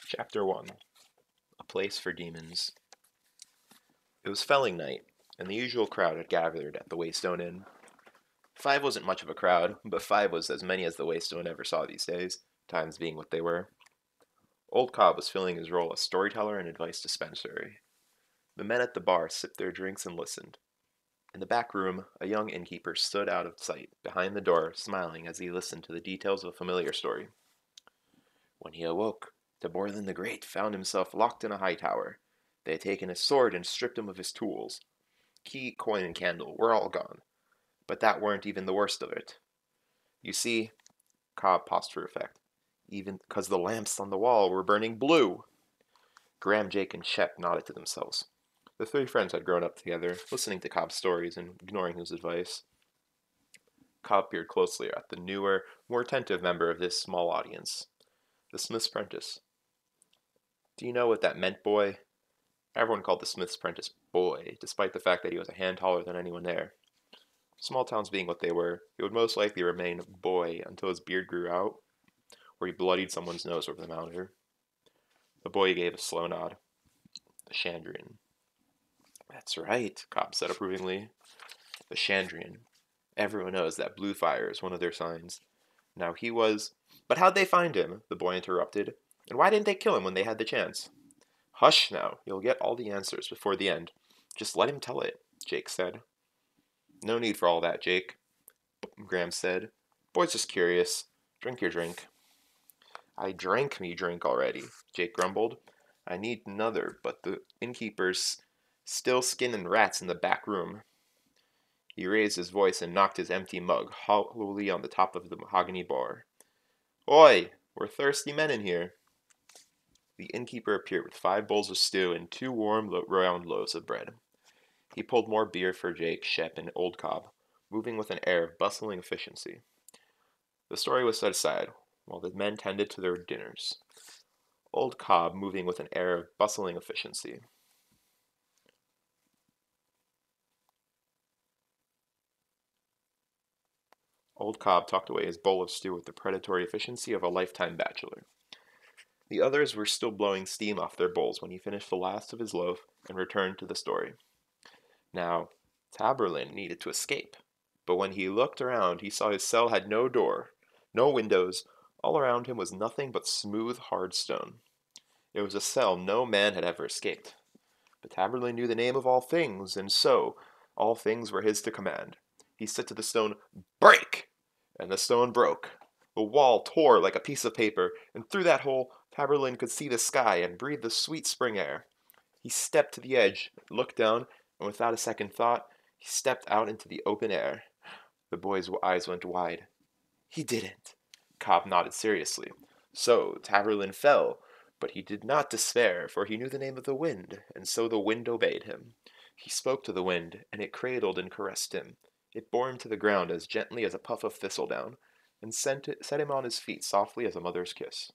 Chapter 1 A Place for Demons. It was felling night, and the usual crowd had gathered at the Waystone Inn. 5 wasn't much of a crowd, but 5 was as many as the Waystone ever saw these days, times being what they were. Old Cobb was filling his role as storyteller and advice dispensary. The men at the bar sipped their drinks and listened. In the back room, a young innkeeper stood out of sight, behind the door, smiling as he listened to the details of a familiar story. When he awoke, Taborlin the Great found himself locked in a high tower. They had taken his sword and stripped him of his tools. Key, coin, and candle were all gone. But that weren't even the worst of it. You see, Cobb paused for effect, even because the lamps on the wall were burning blue. Graham, Jake, and Shep nodded to themselves. The 3 friends had grown up together, listening to Cobb's stories and ignoring his advice. Cobb peered closely at the newer, more attentive member of this small audience, the smith's apprentice. Do you know what that meant, boy? Everyone called the smith's apprentice boy, despite the fact that he was a hand taller than anyone there. Small towns being what they were, he would most likely remain boy until his beard grew out, or he bloodied someone's nose over the mountain. The boy gave a slow nod. The Chandrian. That's right, Cobb said approvingly. The Chandrian. Everyone knows that blue fire is one of their signs. Now he was... But how'd they find him? The boy interrupted. And why didn't they kill him when they had the chance? Hush now, you'll get all the answers before the end. Just let him tell it, Jake said. No need for all that, Jake, Graham said. Boy's just curious. Drink your drink. I drank me drink already, Jake grumbled. I need another, but the innkeeper's still skinning rats in the back room. He raised his voice and knocked his empty mug hollowly on the top of the mahogany bar. Oi, we're thirsty men in here. The innkeeper appeared with 5 bowls of stew and 2 warm, round loaves of bread. He pulled more beer for Jake, Shep, and Old Cobb, moving with an air of bustling efficiency. The story was set aside, while the men tended to their dinners. Old Cobb moving with an air of bustling efficiency. Old Cobb tucked away his bowl of stew with the predatory efficiency of a lifetime bachelor. The others were still blowing steam off their bowls when he finished the last of his loaf and returned to the story. Now, Taborlin needed to escape, but when he looked around, he saw his cell had no door, no windows. All around him was nothing but smooth, hard stone. It was a cell no man had ever escaped. But Taborlin knew the name of all things, and so all things were his to command. He said to the stone, "Break!" And the stone broke. The wall tore like a piece of paper, and through that hole, Taborlin could see the sky and breathe the sweet spring air. He stepped to the edge, looked down, and without a second thought, he stepped out into the open air. The boy's eyes went wide. He didn't. Cobb nodded seriously. So Taborlin fell, but he did not despair, for he knew the name of the wind, and so the wind obeyed him. He spoke to the wind, and it cradled and caressed him. It bore him to the ground as gently as a puff of thistledown, and set him on his feet softly as a mother's kiss.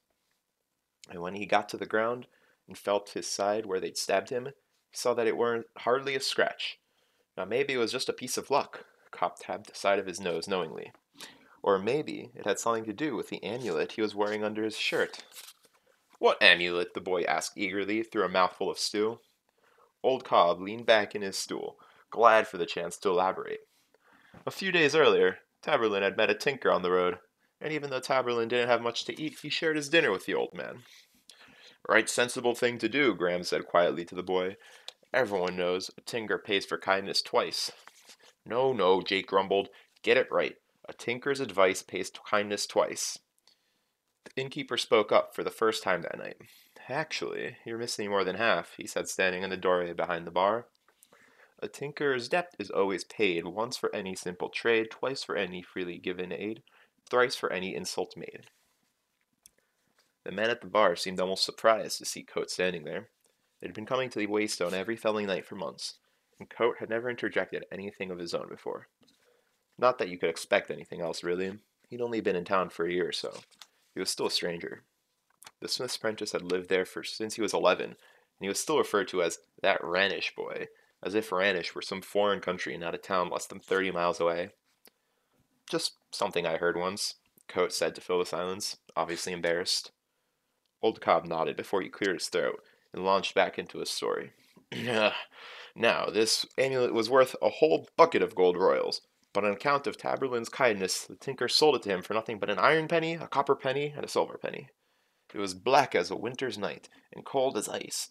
And when he got to the ground and felt his side where they'd stabbed him, he saw that it weren't hardly a scratch. Now maybe it was just a piece of luck. Cobb tapped the side of his nose knowingly. Or maybe it had something to do with the amulet he was wearing under his shirt. What amulet? The boy asked eagerly through a mouthful of stew. Old Cobb leaned back in his stool, glad for the chance to elaborate. A few days earlier, Taborlin had met a tinker on the road, and even though Taborlin didn't have much to eat, he shared his dinner with the old man. Right sensible thing to do, Graham said quietly to the boy. Everyone knows a tinker pays for kindness twice. No, Jake grumbled. Get it right. A tinker's advice pays kindness twice. The innkeeper spoke up for the first time that night. Actually, you're missing more than half, he said, standing in the doorway behind the bar. A tinker's debt is always paid, once for any simple trade, twice for any freely given aid, thrice for any insult made. The men at the bar seemed almost surprised to see Coat standing there. They'd been coming to the Waystone every felling night for months, and Coat had never interjected anything of his own before. Not that you could expect anything else, really. He'd only been in town for a year or so. He was still a stranger. The smith's apprentice had lived there since he was 11, and he was still referred to as that Ranish boy, as if Ranish were some foreign country and not a town less than 30 miles away. Just something I heard once, Coat said to fill the silence, obviously embarrassed. Old Cobb nodded before he cleared his throat and launched back into his story. Now, this amulet was worth a whole bucket of gold royals, but on account of Taborlin's kindness, the tinker sold it to him for nothing but an iron penny, a copper penny, and a silver penny. It was black as a winter's night, and cold as ice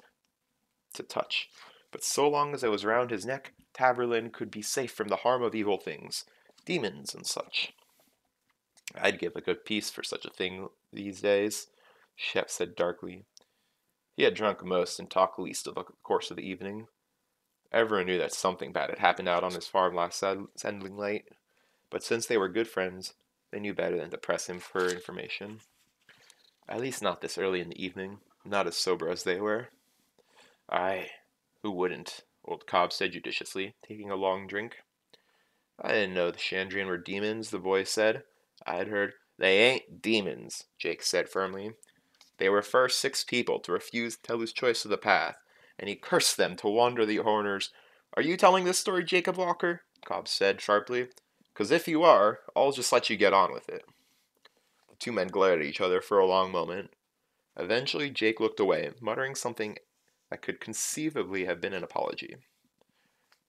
to touch. But so long as it was round his neck, Taborlin could be safe from the harm of evil things, demons and such. I'd give a good piece for such a thing these days, Shep said darkly. He had drunk most and talked least of the course of the evening. Everyone knew that something bad had happened out on his farm last sending night, but since they were good friends, they knew better than to press him for information. At least not this early in the evening, not as sober as they were. Aye, who wouldn't? Old Cobb said judiciously, taking a long drink. I didn't know the Chandrian were demons, the boy said. I'd heard. They ain't demons, Jake said firmly. They were first 6 people to refuse Telu's choice of the path, and he cursed them to wander the corners. Are you telling this story, Jacob Walker? Cobb said sharply. 'Cause if you are, I'll just let you get on with it. The 2 men glared at each other for a long moment. Eventually, Jake looked away, muttering something that could conceivably have been an apology.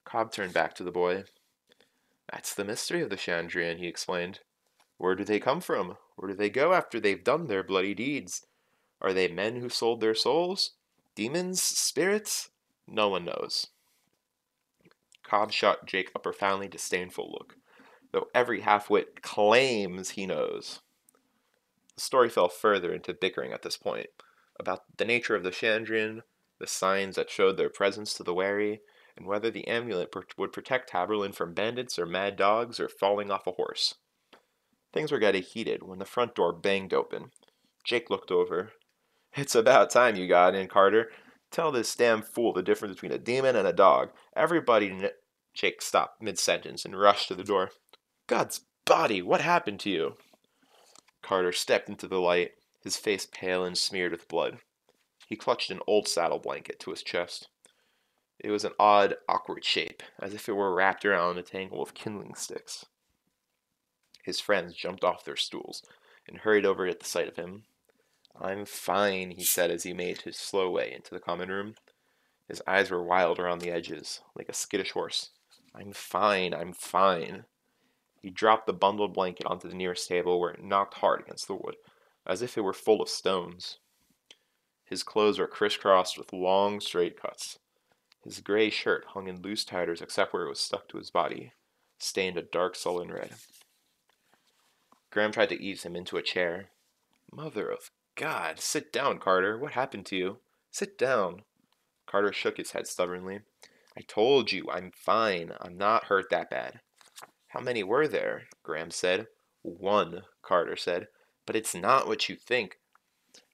Cobb turned back to the boy. That's the mystery of the Chandrian, he explained. Where do they come from? Where do they go after they've done their bloody deeds? Are they men who sold their souls? Demons? Spirits? No one knows. Cobb shot Jake a profoundly disdainful look, though every half-wit claims he knows. The story fell further into bickering at this point, about the nature of the Chandrian, the signs that showed their presence to the wary, and whether the amulet would protect Taborlin from bandits or mad dogs or falling off a horse. Things were getting heated when the front door banged open. Jake looked over. It's about time you got in, Carter. Tell this damn fool the difference between a demon and a dog. Jake stopped mid-sentence and rushed to the door. God's body, what happened to you? Carter stepped into the light, his face pale and smeared with blood. He clutched an old saddle blanket to his chest. It was an odd, awkward shape, as if it were wrapped around a tangle of kindling sticks. His friends jumped off their stools and hurried over at the sight of him. I'm fine, he said as he made his slow way into the common room. His eyes were wild around the edges, like a skittish horse. I'm fine. He dropped the bundled blanket onto the nearest table where it knocked hard against the wood, as if it were full of stones. His clothes were crisscrossed with long, straight cuts. His gray shirt hung in loose tatters except where it was stuck to his body, stained a dark sullen red. Graham tried to ease him into a chair. Mother of God, sit down, Carter. What happened to you? Sit down. Carter shook his head stubbornly. I told you, I'm fine. I'm not hurt that bad. How many were there? Graham said. 1, Carter said. But it's not what you think.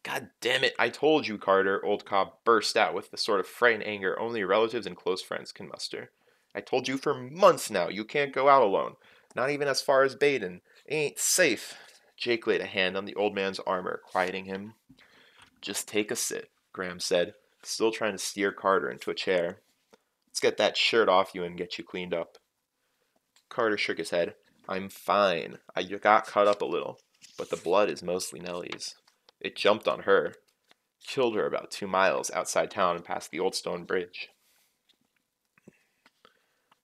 God damn it, I told you, Carter, Old Cobb burst out with the sort of frightened anger only relatives and close friends can muster. I told you for months now you can't go out alone, not even as far as Baden. Ain't safe. Jake laid a hand on the old man's armor, quieting him. Just take a sit, Graham said, still trying to steer Carter into a chair. Let's get that shirt off you and get you cleaned up. Carter shook his head. I'm fine. I got cut up a little, but the blood is mostly Nellie's. It jumped on her. Killed her about 2 miles outside town and past the old stone bridge.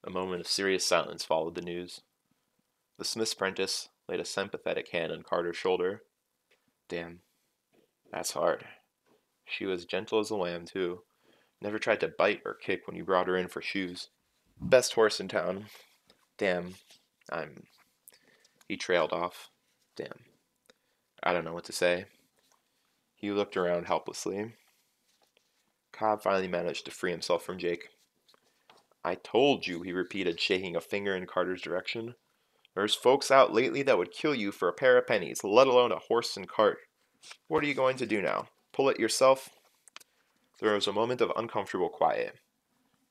A moment of serious silence followed the news. The smith's apprentice laid a sympathetic hand on Carter's shoulder. Damn, that's hard. She was gentle as a lamb, too. Never tried to bite or kick when you brought her in for shoes. Best horse in town. Damn, He trailed off. Damn. I don't know what to say. He looked around helplessly. Cobb finally managed to free himself from Jake. I told you, he repeated, shaking a finger in Carter's direction. There's folks out lately that would kill you for a pair of pennies, let alone a horse and cart. What are you going to do now? Pull it yourself? There was a moment of uncomfortable quiet.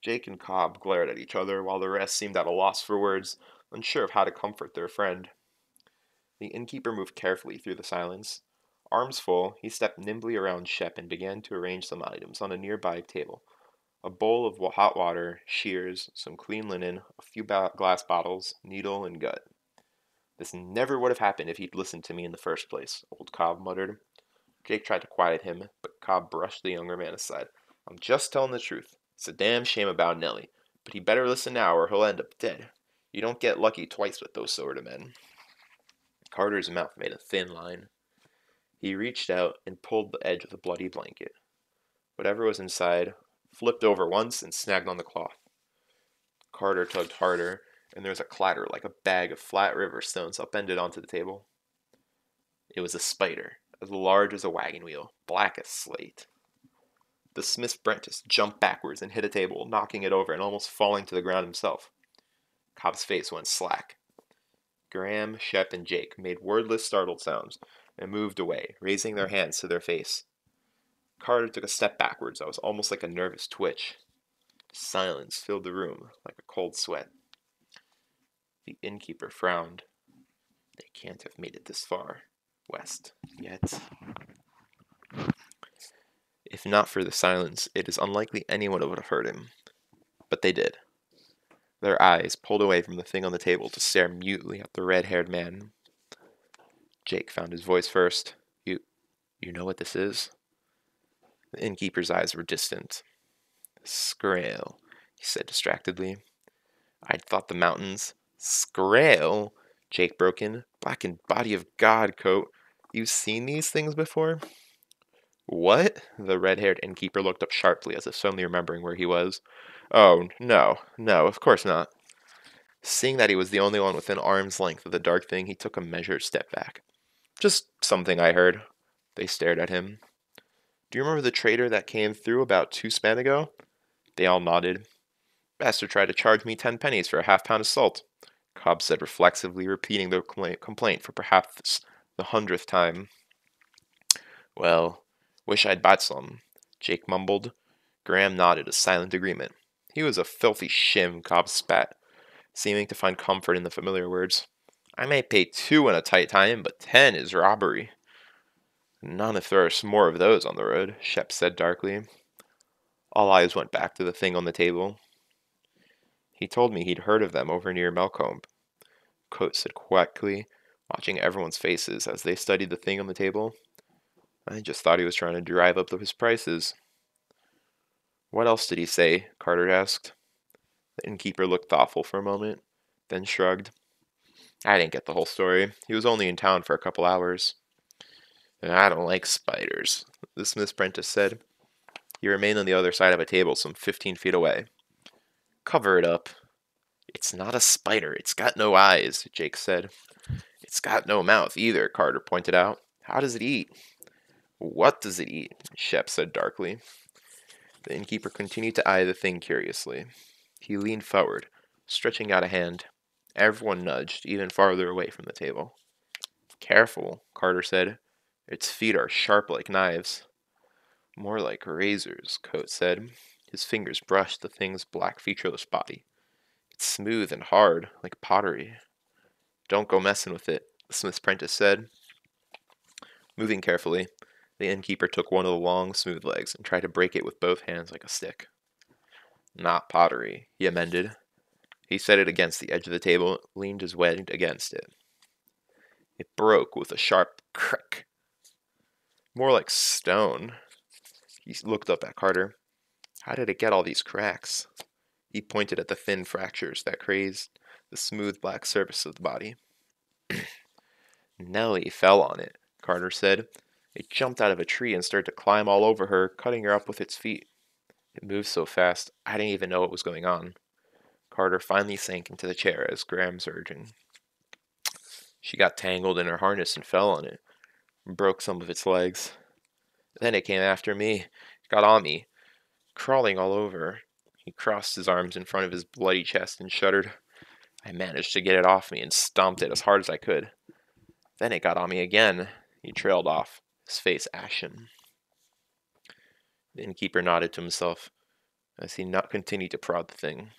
Jake and Cobb glared at each other, while the rest seemed at a loss for words, unsure of how to comfort their friend. The innkeeper moved carefully through the silence. Arms full, he stepped nimbly around Shep and began to arrange some items on a nearby table. A bowl of hot water, shears, some clean linen, a few glass bottles, needle, and gut. This never would have happened if he'd listened to me in the first place, Old Cobb muttered. Jake tried to quiet him, but Cobb brushed the younger man aside. I'm just telling the truth. It's a damn shame about Nellie, but he better listen now or he'll end up dead. You don't get lucky twice with those sort of men. Carter's mouth made a thin line. He reached out and pulled the edge of the bloody blanket. Whatever was inside flipped over once and snagged on the cloth. Carter tugged harder, and there was a clatter like a bag of flat river stones upended onto the table. It was a spider, as large as a wagon wheel, black as slate. The smith's apprentice jumped backwards and hit a table, knocking it over and almost falling to the ground himself. Cobb's face went slack. Graham, Shep, and Jake made wordless, startled sounds and moved away, raising their hands to their face. Carter took a step backwards that was almost like a nervous twitch. Silence filled the room like a cold sweat. The innkeeper frowned. They can't have made it this far west yet. If not for the silence, it is unlikely anyone would have heard him. But they did. Their eyes pulled away from the thing on the table to stare mutely at the red-haired man. Jake found his voice first. You know what this is? The innkeeper's eyes were distant. Scrael, he said distractedly. I'd thought the mountains. Scrael, Jake broke in. Blackened body of God coat. You've seen these things before? What? The red-haired innkeeper looked up sharply as if suddenly remembering where he was. Oh, no, of course not. Seeing that he was the only one within arm's length of the dark thing, he took a measured step back. Just something I heard. They stared at him. Do you remember the trader that came through about 2 span ago? They all nodded. Bastard tried to charge me 10 pennies for a half-pound of salt, Cobb said reflexively, repeating the complaint for perhaps the 100th time. Well, wish I'd bought some, Jake mumbled. Graham nodded a silent agreement. He was a filthy shim, Cobb spat, seeming to find comfort in the familiar words. I may pay 2 in a tight time, but 10 is robbery. None if there are some more of those on the road, Shep said darkly. All eyes went back to the thing on the table. He told me he'd heard of them over near Melcombe, Coates said quietly, watching everyone's faces as they studied the thing on the table. I just thought he was trying to drive up his prices. What else did he say? Carter asked. The innkeeper looked thoughtful for a moment, then shrugged. I didn't get the whole story. He was only in town for a couple hours. I don't like spiders, the smith's apprentice said. He remained on the other side of a table some 15 feet away. Cover it up. It's not a spider. It's got no eyes, Jake said. It's got no mouth either, Carter pointed out. How does it eat? What does it eat? Shep said darkly. The innkeeper continued to eye the thing curiously. He leaned forward, stretching out a hand. Everyone nudged, even farther away from the table. Careful, Carter said. Its feet are sharp like knives. More like razors, Coates said. His fingers brushed the thing's black, featureless body. It's smooth and hard, like pottery. Don't go messing with it, the smith's apprentice said. Moving carefully, the innkeeper took one of the long, smooth legs and tried to break it with both hands like a stick. Not pottery, he amended. He set it against the edge of the table, leaned his weight against it. It broke with a sharp crack. More like stone. He looked up at Carter. How did it get all these cracks? He pointed at the thin fractures that crazed the smooth black surface of the body. Nellie fell on it, Carter said. It jumped out of a tree and started to climb all over her, cutting her up with its feet. It moved so fast, I didn't even know what was going on. Carter finally sank into the chair as Graham's urging. She got tangled in her harness and fell on it, and broke some of its legs. Then it came after me, got on me, crawling all over. He crossed his arms in front of his bloody chest and shuddered. I managed to get it off me and stomped it as hard as I could. Then it got on me again. He trailed off, his face ashen. The innkeeper nodded to himself as he continued to prod the thing.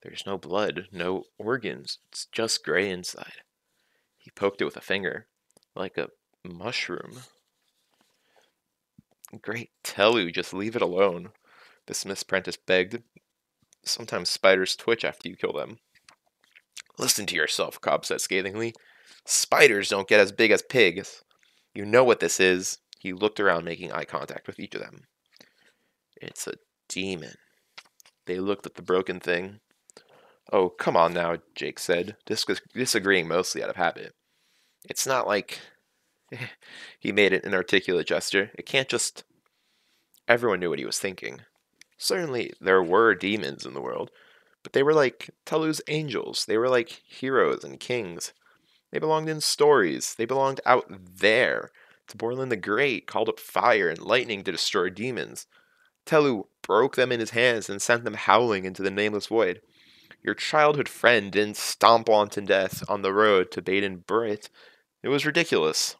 There's no blood, no organs. It's just gray inside. He poked it with a finger, like a mushroom. Great Telu, just leave it alone, the smith's apprentice begged. Sometimes spiders twitch after you kill them. Listen to yourself, Cobb said scathingly. Spiders don't get as big as pigs. You know what this is. He looked around, making eye contact with each of them. It's a demon. They looked at the broken thing. Oh, come on now, Jake said, disagreeing mostly out of habit. It's not like... He made an inarticulate gesture. It can't just... Everyone knew what he was thinking. Certainly, there were demons in the world, but they were like Telu's angels. They were like heroes and kings. They belonged in stories. They belonged out there. To Borland the Great called up fire and lightning to destroy demons. Telu broke them in his hands and sent them howling into the nameless void. Your childhood friend didn't stomp on to death on the road to Baden Brit. It was ridiculous.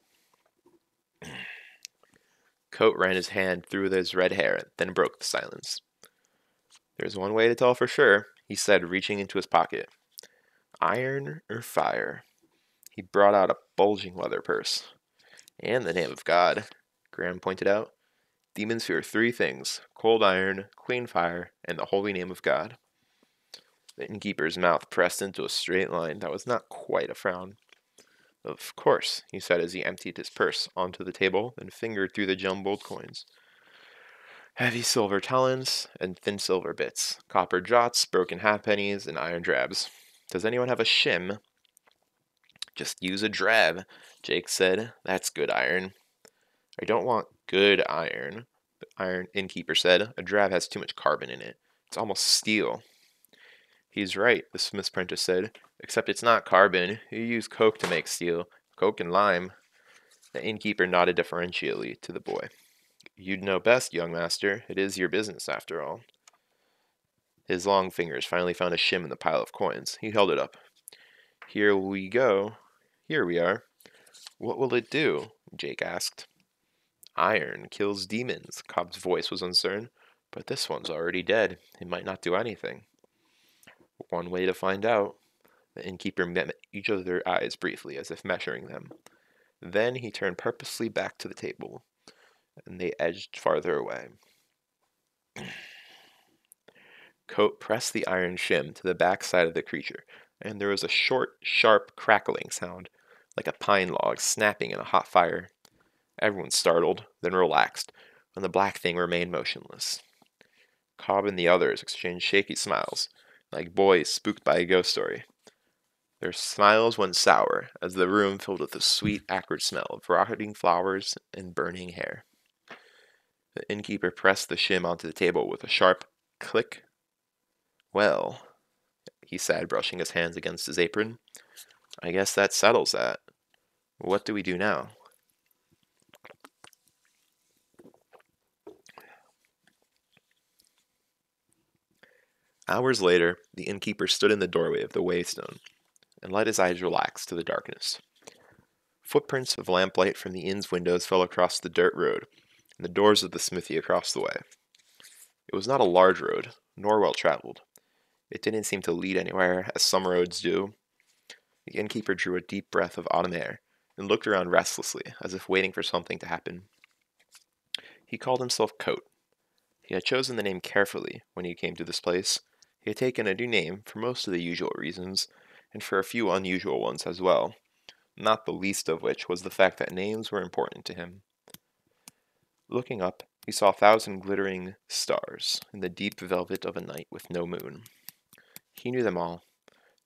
Coat ran his hand through his red hair, then broke the silence. There's one way to tell for sure, he said, reaching into his pocket. Iron or fire? He brought out a bulging leather purse. And the name of God, Graham pointed out. Demons fear three things: cold iron, clean fire, and the holy name of God. The innkeeper's mouth pressed into a straight line that was not quite a frown. Of course, he said as he emptied his purse onto the table and fingered through the jumbled coins. Heavy silver talents and thin silver bits, copper jots, broken halfpennies, and iron drabs. Does anyone have a shim? Just use a drab, Jake said. That's good iron. I don't want good iron, the iron innkeeper said. A drab has too much carbon in it. It's almost steel. He's right, the smith's apprentice said. Except it's not carbon. You use coke to make steel. Coke and lime. The innkeeper nodded deferentially to the boy. You'd know best, young master. It is your business, after all. His long fingers finally found a shim in the pile of coins. He held it up. Here we go. Here we are. What will it do? Jake asked. Iron kills demons. Cobb's voice was uncertain. But this one's already dead. It might not do anything. One way to find out. The innkeeper met each of their eyes briefly, as if measuring them. Then he turned purposely back to the table, and they edged farther away. Coat pressed the iron shim to the back side of the creature, and there was a short, sharp crackling sound, like a pine log snapping in a hot fire. Everyone startled, then relaxed, and the black thing remained motionless. Cobb and the others exchanged shaky smiles, like boys spooked by a ghost story. Their smiles went sour as the room filled with the sweet, acrid smell of rotting flowers and burning hair. The innkeeper pressed the shim onto the table with a sharp click. Well, he said, brushing his hands against his apron, I guess that settles that. What do we do now? Hours later, the innkeeper stood in the doorway of the waystone and let his eyes relax to the darkness. Footprints of lamplight from the inn's windows fell across the dirt road and the doors of the smithy across the way. It was not a large road, nor well traveled. It didn't seem to lead anywhere, as some roads do. The innkeeper drew a deep breath of autumn air and looked around restlessly, as if waiting for something to happen. He called himself Coat. He had chosen the name carefully when he came to this place. He had taken a new name for most of the usual reasons, and for a few unusual ones as well, not the least of which was the fact that names were important to him. Looking up, he saw 1,000 glittering stars in the deep velvet of a night with no moon. He knew them all,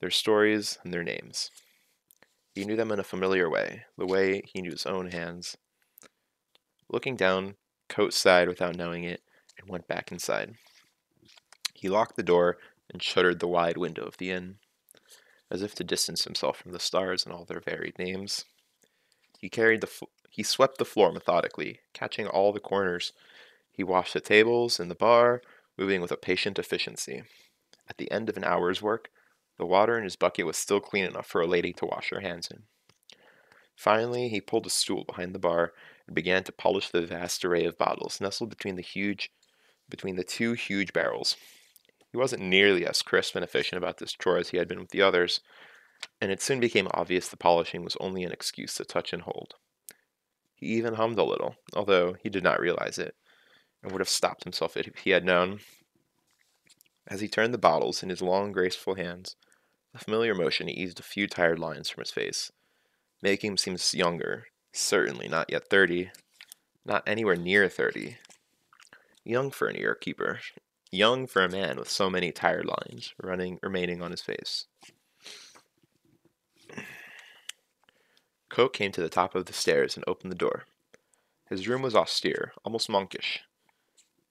their stories and their names. He knew them in a familiar way, the way he knew his own hands. Looking down, Coat sighed without knowing it and went back inside. He locked the door and shuttered the wide window of the inn, as if to distance himself from the stars and all their varied names. He swept the floor methodically, catching all the corners. He washed the tables in the bar, moving with a patient efficiency. At the end of an hour's work, the water in his bucket was still clean enough for a lady to wash her hands in. Finally, he pulled a stool behind the bar and began to polish the vast array of bottles nestled between the two huge barrels. He wasn't nearly as crisp and efficient about this chore as he had been with the others, and it soon became obvious the polishing was only an excuse to touch and hold. He even hummed a little, although he did not realize it, and would have stopped himself if he had known. As he turned the bottles in his long, graceful hands, a familiar motion eased a few tired lines from his face, making him seem younger, certainly not yet 30. Not anywhere near 30. Young for an innkeeper. Young for a man with so many tired lines remaining on his face. Coat came to the top of the stairs and opened the door. His room was austere, almost monkish.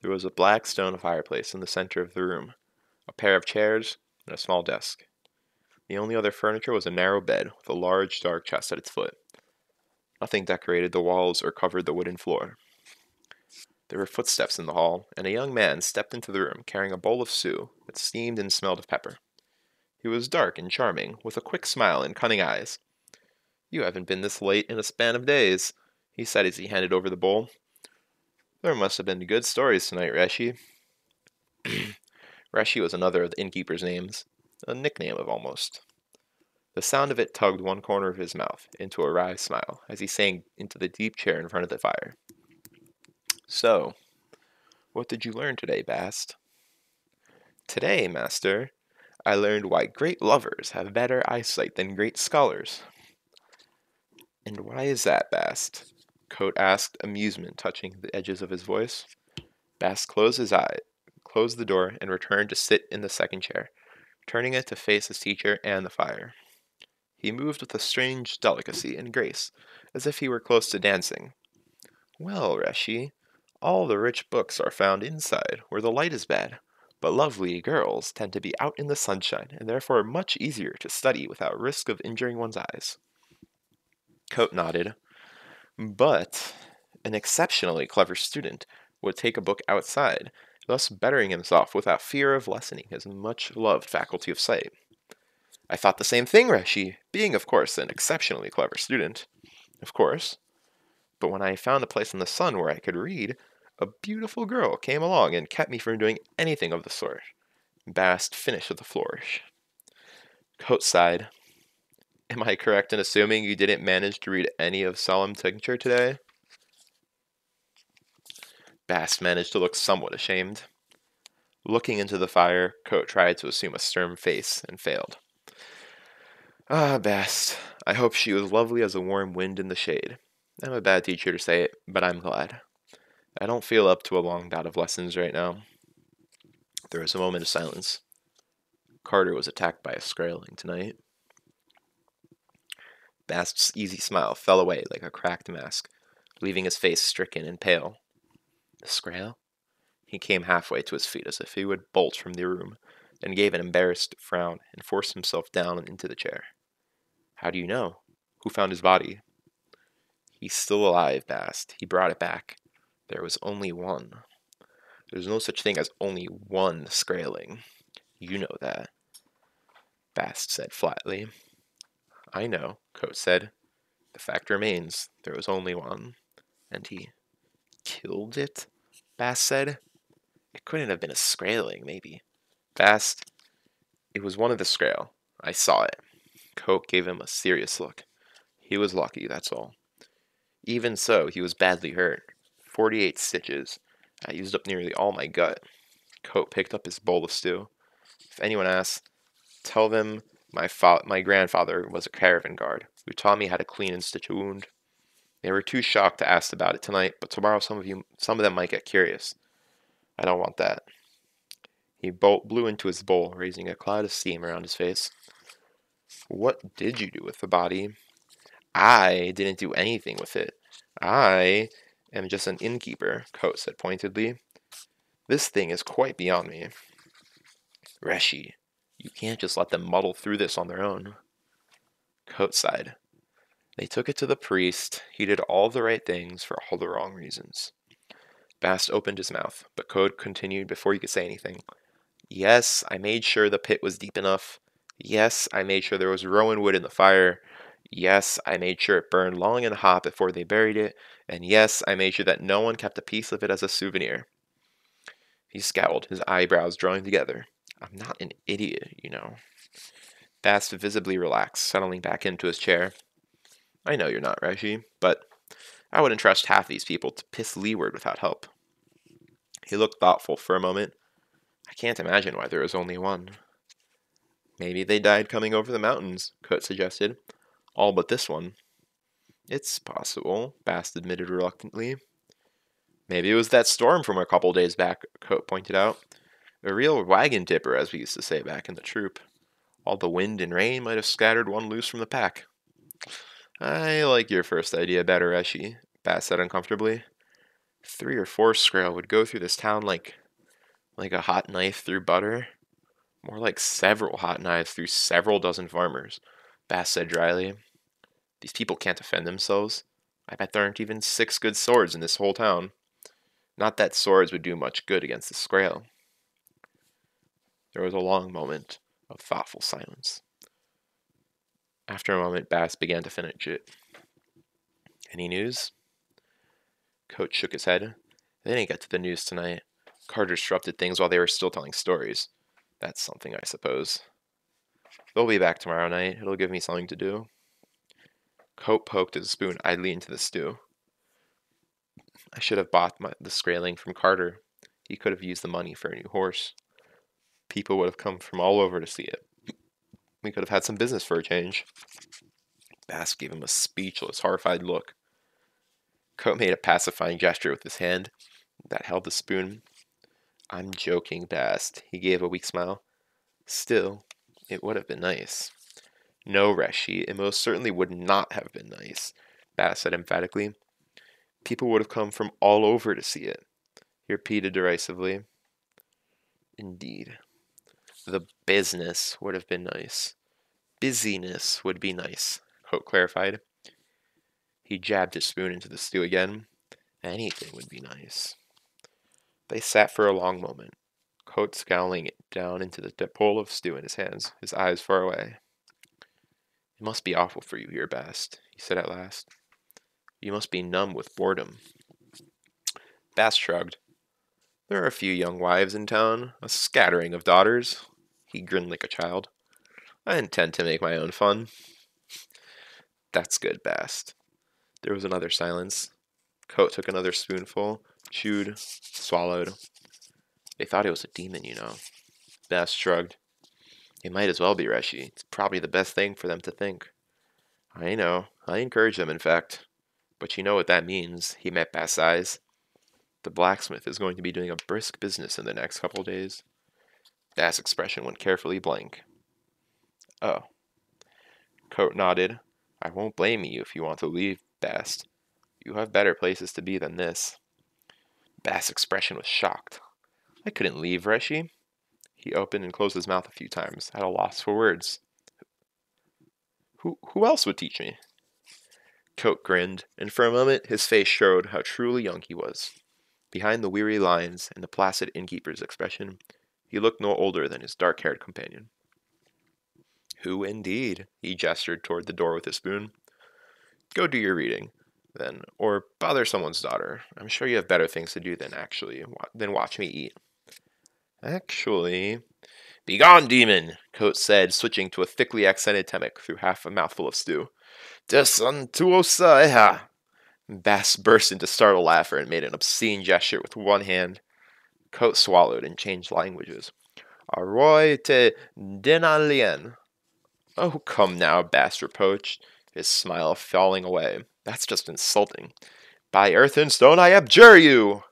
There was a black stone fireplace in the center of the room, a pair of chairs, and a small desk. The only other furniture was a narrow bed with a large dark chest at its foot. Nothing decorated the walls or covered the wooden floor. There were footsteps in the hall, and a young man stepped into the room carrying a bowl of stew that steamed and smelled of pepper. He was dark and charming, with a quick smile and cunning eyes. "You haven't been this late in a span of days," he said as he handed over the bowl. "There must have been good stories tonight, Reshi." Reshi was another of the innkeeper's names, a nickname of almost. The sound of it tugged one corner of his mouth into a wry smile as he sank into the deep chair in front of the fire. "So, what did you learn today, Bast?" "Today, master, I learned why great lovers have better eyesight than great scholars." "And why is that, Bast?" Coat asked, amusement touching the edges of his voice. Bast closed the door, and returned to sit in the second chair, turning it to face his teacher and the fire. He moved with a strange delicacy and grace, as if he were close to dancing. "Well, Reshi, all the rich books are found inside, where the light is bad, but lovely girls tend to be out in the sunshine, and therefore much easier to study without risk of injuring one's eyes." Coat nodded. "But an exceptionally clever student would take a book outside, thus bettering himself without fear of lessening his much-loved faculty of sight." "I thought the same thing, Reshi, being, of course, an exceptionally clever student." "Of course. But when I found a place in the sun where I could read, a beautiful girl came along and kept me from doing anything of the sort." Bast finished with a flourish. Coat sighed. "Am I correct in assuming you didn't manage to read any of Solemn Tincture today?" Bast managed to look somewhat ashamed. Looking into the fire, Coat tried to assume a stern face and failed. "Ah, Bast, I hope she was lovely as a warm wind in the shade. I'm a bad teacher to say it, but I'm glad. I don't feel up to a long bout of lessons right now." There was a moment of silence. Carter was attacked by a Skraeling tonight. Bast's easy smile fell away like a cracked mask, leaving his face stricken and pale. "The Skrael?" He came halfway to his feet as if he would bolt from the room, then gave an embarrassed frown and forced himself down into the chair. "How do you know? Who found his body?" "He's still alive, Bast. He brought it back. There was only one." "There's no such thing as only one Skraeling. You know that," Bast said flatly. "I know," Coat said. "The fact remains, there was only one." "And he killed it?" Bast said. "It couldn't have been a Skraeling, maybe." "Bast, it was one of the Skrael. I saw it." Coat gave him a serious look. "He was lucky, that's all. Even so, he was badly hurt. 48 stitches. I used up nearly all my gut." Coat picked up his bowl of stew. "If anyone asks, tell them my grandfather was a caravan guard who taught me how to clean and stitch a wound. They were too shocked to ask about it tonight, but tomorrow some of them might get curious. I don't want that." He blew into his bowl, raising a cloud of steam around his face. "What did you do with the body?" "I didn't do anything with it. I am just an innkeeper," Coat said pointedly. "This thing is quite beyond me." "Reshi, you can't just let them muddle through this on their own." Coat sighed. "They took it to the priest. He did all the right things for all the wrong reasons." Bast opened his mouth, but Coat continued before he could say anything. "Yes, I made sure the pit was deep enough. Yes, I made sure there was rowan wood in the fire. Yes, I made sure it burned long and hot before they buried it. And yes, I made sure that no one kept a piece of it as a souvenir." He scowled, his eyebrows drawing together. "I'm not an idiot, you know." Bast visibly relaxed, settling back into his chair. "I know you're not, Reggie, but I wouldn't trust half these people to piss leeward without help." He looked thoughtful for a moment. "I can't imagine why there was only one." "Maybe they died coming over the mountains," Coat suggested. "All but this one." "It's possible," Bast admitted reluctantly. Maybe it was that storm from a couple days back, Coat pointed out. A real wagon tipper, as we used to say back in the troop. All the wind and rain might have scattered one loose from the pack. I like your first idea better, Eshi, Bat said uncomfortably. 3 or 4 Skrail would go through this town like a hot knife through butter. More like several hot knives through several dozen farmers, Bass said dryly. These people can't defend themselves. I bet there aren't even 6 good swords in this whole town. Not that swords would do much good against the Skrail. There was a long moment of thoughtful silence. After a moment, Bass began to finish it. Any news? Coach shook his head. They didn't get to the news tonight. Carter disrupted things while they were still telling stories. That's something, I suppose. They'll be back tomorrow night. It'll give me something to do. Coat poked his spoon idly into the stew. I should have bought the Skraeling from Carter. He could have used the money for a new horse. People would have come from all over to see it. We could have had some business for a change. Bass gave him a speechless, horrified look. Coat made a pacifying gesture with his hand that held the spoon. I'm joking, Bass. He gave a weak smile. Still, it would have been nice. No, Reshi, it most certainly would not have been nice, Bass said emphatically. People would have come from all over to see it, he repeated derisively. Indeed. The business would have been nice. Busyness would be nice, Coat clarified. He jabbed his spoon into the stew again. Anything would be nice. They sat for a long moment, Coat scowling it down into the bowl of stew in his hands, his eyes far away. It must be awful for you here, Bast, he said at last. You must be numb with boredom. Bast shrugged. There are a few young wives in town, a scattering of daughters. He grinned like a child. I intend to make my own fun. That's good, Bast. There was another silence. Coat took another spoonful, chewed, swallowed. They thought it was a demon, you know. Bast shrugged. It might as well be, Reshi. It's probably the best thing for them to think. I know. I encourage them, in fact. But you know what that means. He met Bast's eyes. The blacksmith is going to be doing a brisk business in the next couple days. Bast's expression went carefully blank. Oh. Coat nodded. I won't blame you if you want to leave, Bast. You have better places to be than this. Bast's expression was shocked. I couldn't leave, Reshi. He opened and closed his mouth a few times, at a loss for words. Who else would teach me? Coat grinned, and for a moment his face showed how truly young he was. Behind the weary lines and the placid innkeeper's expression, he looked no older than his dark-haired companion. Who indeed? He gestured toward the door with his spoon. Go do your reading, then, or bother someone's daughter. I'm sure you have better things to do than watch me eat. Actually... Begone, demon, Coat said, switching to a thickly accented Temec through half a mouthful of stew. Desantuosa eha! Bass burst into startled laughter and made an obscene gesture with one hand. Coat swallowed and changed languages. Arroy te denalien. Oh, come now, Bass reproached, his smile falling away. That's just insulting. By earth and stone I abjure you!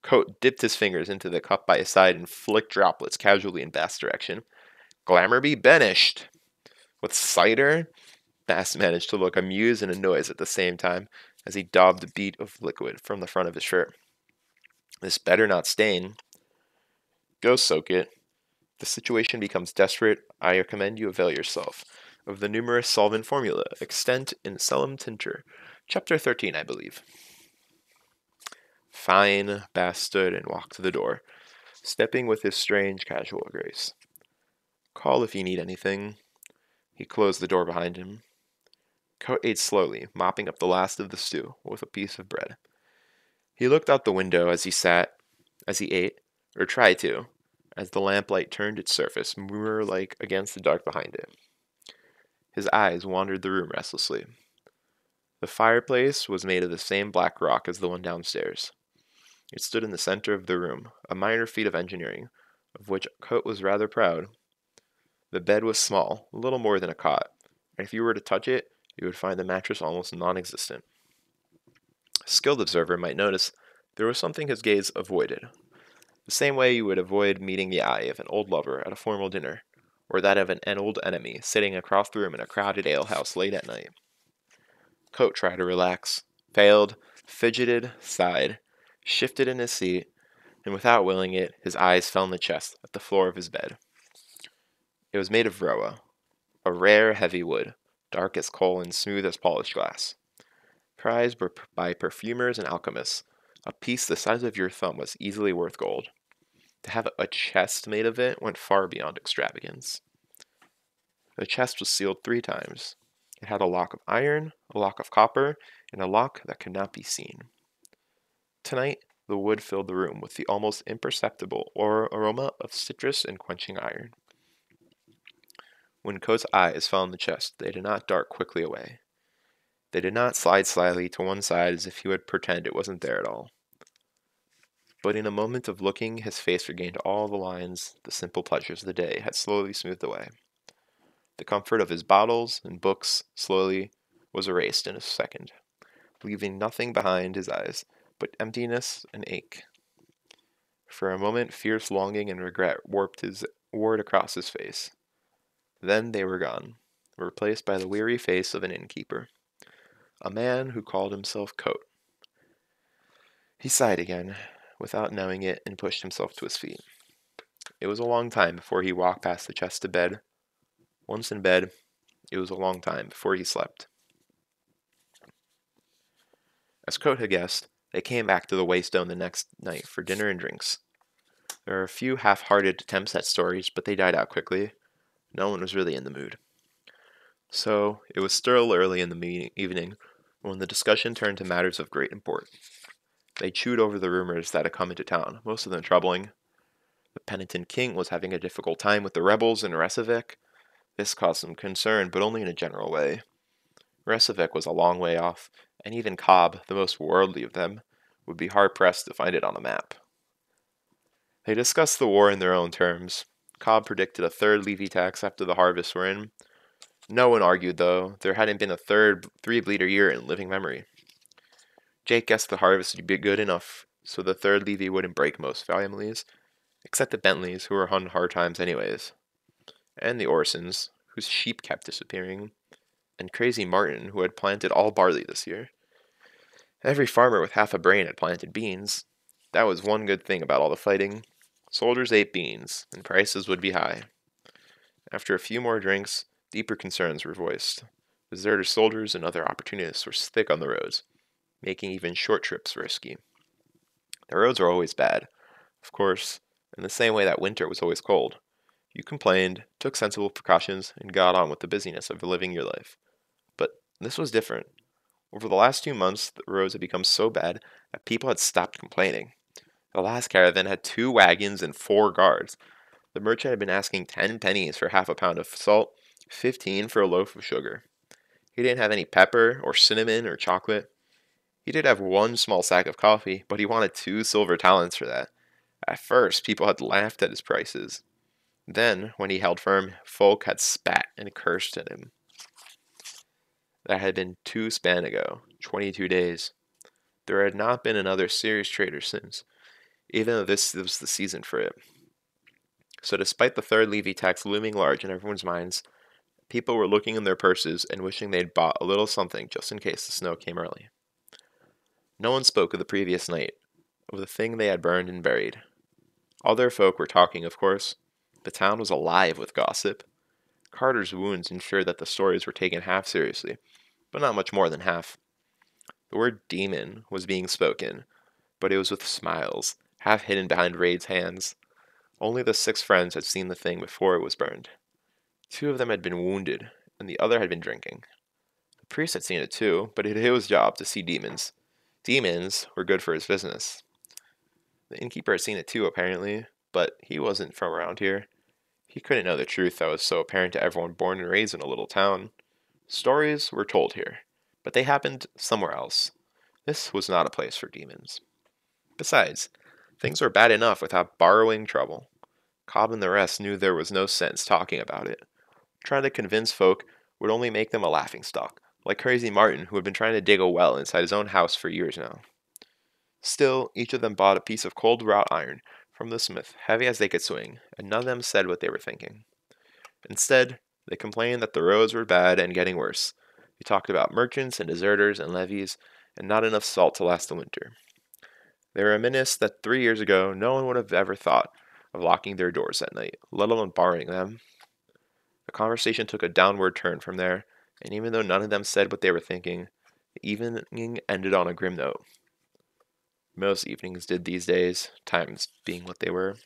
Coat dipped his fingers into the cup by his side and flicked droplets casually in Bass' direction. Glamour be banished! With cider? Bass managed to look amused and annoyed at the same time as he daubed a bead of liquid from the front of his shirt. This better not stain. Go soak it. If the situation becomes desperate, I recommend you avail yourself of the numerous solvent formula extant in Selim Tincture. Chapter 13, I believe. Fine, Bass stood and walked to the door, stepping with his strange casual grace. Call if you need anything. He closed the door behind him. Coat ate slowly, mopping up the last of the stew with a piece of bread. He looked out the window as he ate, or tried to, as the lamplight turned its surface mirror-like against the dark behind it. His eyes wandered the room restlessly. The fireplace was made of the same black rock as the one downstairs. It stood in the center of the room, a minor feat of engineering, of which Coat was rather proud. The bed was small, a little more than a cot, and if you were to touch it, you would find the mattress almost non-existent. A skilled observer might notice There was something his gaze avoided, the same way you would avoid meeting the eye of an old lover at a formal dinner, or that of an old enemy sitting across the room in a crowded alehouse late at night. Coat tried to relax, failed, fidgeted, sighed, shifted in his seat, and without willing it, his eyes fell on the chest at the floor of his bed. It was made of roa, a rare, heavy wood, dark as coal and smooth as polished glass. Prized by perfumers and alchemists, a piece the size of your thumb was easily worth gold. To have a chest made of it went far beyond extravagance. The chest was sealed 3 times. It had a lock of iron, a lock of copper, and a lock that could not be seen. Tonight, the wood filled the room with the almost imperceptible aroma of citrus and quenching iron. When Coat's eyes fell on the chest, they did not dart quickly away. They did not slide slyly to one side as if he would pretend it wasn't there at all. But in a moment of looking, his face regained all the lines the simple pleasures of the day had slowly smoothed away. The comfort of his bottles and books slowly was erased in a second, leaving nothing behind his eyes but emptiness and ache. For a moment, fierce longing and regret warred across his face. Then they were gone, replaced by the weary face of an innkeeper, a man who called himself Coat. He sighed again, without knowing it, and pushed himself to his feet. It was a long time before he walked past the chest to bed. Once in bed, it was a long time before he slept. As Coat had guessed, they came back to the Waystone the next night for dinner and drinks. There were a few half-hearted attempts at stories, but they died out quickly. No one was really in the mood. So, it was still early in the evening when the discussion turned to matters of great import. They chewed over the rumors that had come into town, most of them troubling. The penitent king was having a difficult time with the rebels in Reykjavik. This caused some concern, but only in a general way. Reykjavik was a long way off, and even Cobb, the most worldly of them, would be hard-pressed to find it on a map. They discussed the war in their own terms. Cobb predicted a 3rd levy tax after the harvests were in. No one argued, though. There hadn't been a 3-bleeder year in living memory. Jake guessed the harvest would be good enough, so the 3rd levy wouldn't break most families, except the Bentleys, who were on hard times anyways, and the Orsons, whose sheep kept disappearing, and Crazy Martin, who had planted all barley this year. Every farmer with half a brain had planted beans. That was one good thing about all the fighting. Soldiers ate beans, and prices would be high. After a few more drinks, deeper concerns were voiced. Deserter soldiers and other opportunists were thick on the roads, making even short trips risky. The roads were always bad, of course, in the same way that winter was always cold. You complained, took sensible precautions, and got on with the busyness of living your life. But this was different. Over the last 2 months, the roads had become so bad that people had stopped complaining. The last caravan had 2 wagons and 4 guards. The merchant had been asking 10 pennies for half a pound of salt, 15 for a loaf of sugar. He didn't have any pepper or cinnamon or chocolate. He did have 1 small sack of coffee, but he wanted 2 silver talents for that. At first, people had laughed at his prices. Then, when he held firm, folk had spat and cursed at him. That had been 2 span ago, 22 days. There had not been another serious trader since, even though this was the season for it. So despite the 3rd levy tax looming large in everyone's minds, people were looking in their purses and wishing they'd bought a little something just in case the snow came early. No one spoke of the previous night, of the thing they had burned and buried. Other folk were talking, of course. The town was alive with gossip. Carter's wounds ensured that the stories were taken half seriously, but not much more than half. The word demon was being spoken, but it was with smiles, half hidden behind Raid's hands. Only the 6 friends had seen the thing before it was burned. 2 of them had been wounded, and the other had been drinking. The priest had seen it too, but it hit his job to see demons. Demons were good for his business. The innkeeper had seen it too, apparently, but he wasn't from around here. He couldn't know the truth that was so apparent to everyone born and raised in a little town. Stories were told here, but they happened somewhere else. This was not a place for demons. Besides, things were bad enough without borrowing trouble. Cobb and the rest knew there was no sense talking about it. Trying to convince folk would only make them a laughingstock, like Crazy Martin, who had been trying to dig a well inside his own house for years now. Still, each of them bought a piece of cold wrought iron from the smith, heavy as they could swing, and none of them said what they were thinking. Instead, they complained that the roads were bad and getting worse. They talked about merchants and deserters and levies, and not enough salt to last the winter. They reminisced that 3 years ago no one would have ever thought of locking their doors at night, let alone borrowing them. The conversation took a downward turn from there, and even though none of them said what they were thinking, the evening ended on a grim note. Most evenings did these days, times being what they were.